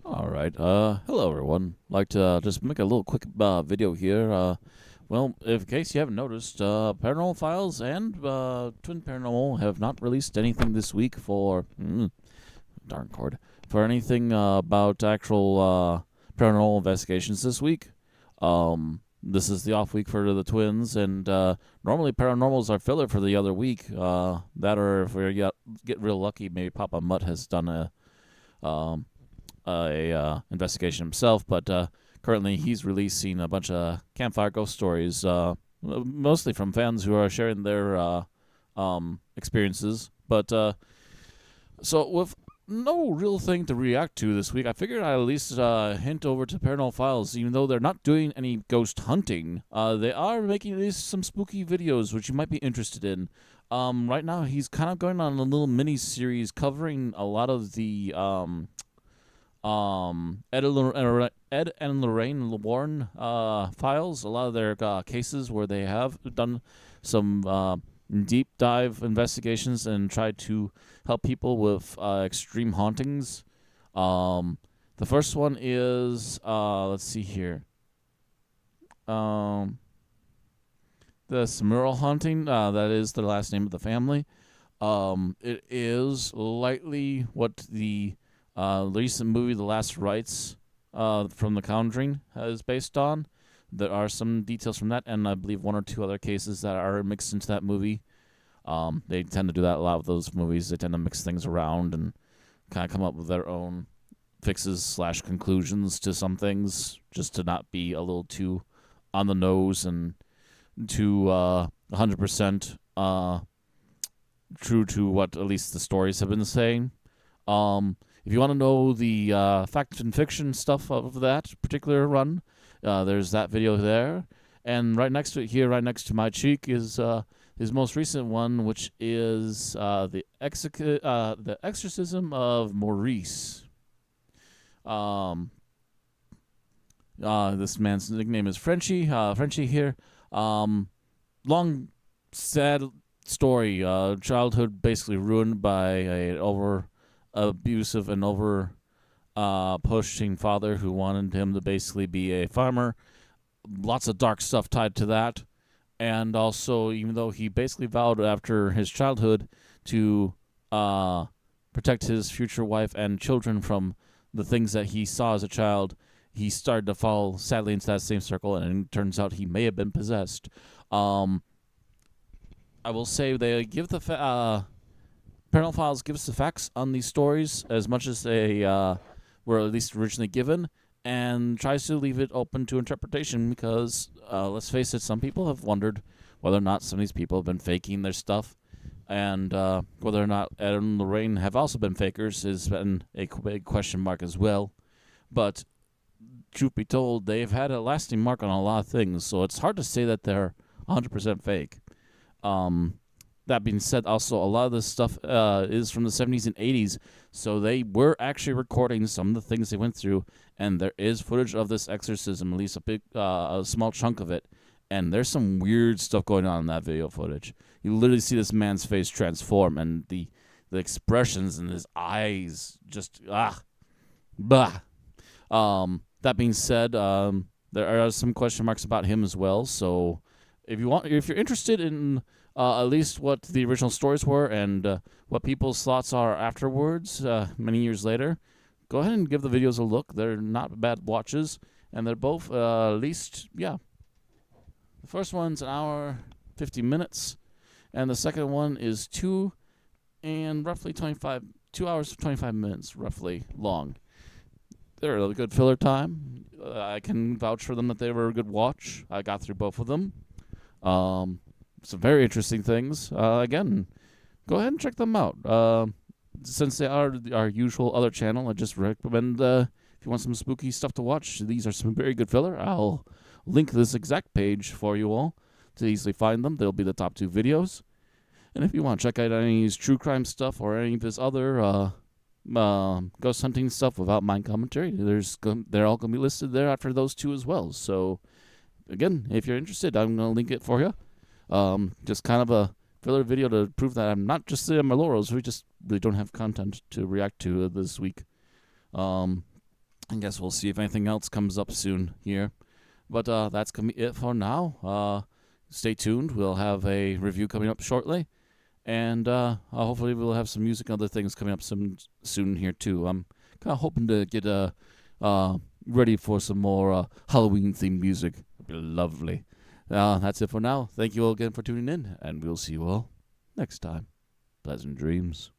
All right. Hello everyone. Like to just make a little quick video here. Well, if in case you haven't noticed, Paranormal Files and Twin Paranormal have not released anything this week for darn cord for anything about actual paranormal investigations this week. This is the off week for the twins, and normally paranormals are filler for the other week. That or if we get real lucky, maybe Papa Mutt has done um, a investigation himself, but currently he's releasing a bunch of campfire ghost stories, mostly from fans who are sharing their experiences. But so with no real thing to react to this week, I figured I'd at least hint over to Paranormal Files, even though they're not doing any ghost hunting. They are making at least some spooky videos, which you might be interested in. Right now, he's kind of going on a little mini series covering a lot of the Ed and Lorraine Warren files, a lot of their cases where they have done some deep dive investigations and tried to help people with extreme hauntings. The first one is let's see here. The Summerall haunting. That is the last name of the family. It is lightly what the recent movie The Last Rites from The Conjuring is based on. There are some details from that, and I believe one or two other cases that are mixed into that movie. They tend to do that a lot with those movies. They tend to mix things around and kind of come up with their own fixes/conclusions to some things, just to not be a little too on the nose and too 100% true to what at least the stories have been saying. If you want to know the fact and fiction stuff of that particular run, there's that video there. And right next to it here, right next to my cheek, is his most recent one, which is the Exorcism of Maurice. This man's nickname is Frenchie. Frenchie here. Long, sad story. Childhood basically ruined by a abusive and over pushing father who wanted him to basically be a farmer. Lots of dark stuff tied to that. And also, even though he basically vowed after his childhood to protect his future wife and children from the things that he saw as a child, he started to fall sadly into that same circle, and it turns out he may have been possessed. I will say they give the Paranormal Files gives the facts on these stories as much as they were at least originally given, and tries to leave it open to interpretation because, let's face it, some people have wondered whether or not some of these people have been faking their stuff, and whether or not Ed and Lorraine have also been fakers has been a big question mark as well. But truth be told, they've had a lasting mark on a lot of things, so it's hard to say that they're 100% fake. That being said, also, a lot of this stuff is from the 70s and 80s, so they were actually recording some of the things they went through, and there is footage of this exorcism, at least a small chunk of it, and there's some weird stuff going on in that video footage. You literally see this man's face transform, and the expressions in his eyes just, blah. That being said, there are some question marks about him as well, so if you're interested in at least what the original stories were and what people's thoughts are afterwards, many years later, go ahead and give the videos a look. They're not bad watches, and they're both at least, yeah. The first one's an hour, 50 minutes, and the second one is 2 hours, 25 minutes, roughly, long. They're a good filler time. I can vouch for them that they were a good watch. I got through both of them. Some very interesting things. Again, go ahead and check them out. Since they are our usual other channel, I just recommend if you want some spooky stuff to watch, these are some very good filler. I'll link this exact page for you all to easily find them. They'll be the top 2 videos. And if you want to check out any of his true crime stuff or any of his other ghost hunting stuff without mind commentary, they're all going to be listed there after those 2 as well. So, again, if you're interested, I'm going to link it for you. Just kind of a filler video to prove that I'm not just sitting on my laurels. We just really don't have content to react to this week. I guess we'll see if anything else comes up soon here. But that's going to be it for now. Stay tuned. We'll have a review coming up shortly. And hopefully we'll have some music and other things coming up soon here, too. I'm kind of hoping to get ready for some more Halloween-themed music. It'll be lovely. That's it for now. Thank you all again for tuning in, and we'll see you all next time. Pleasant dreams.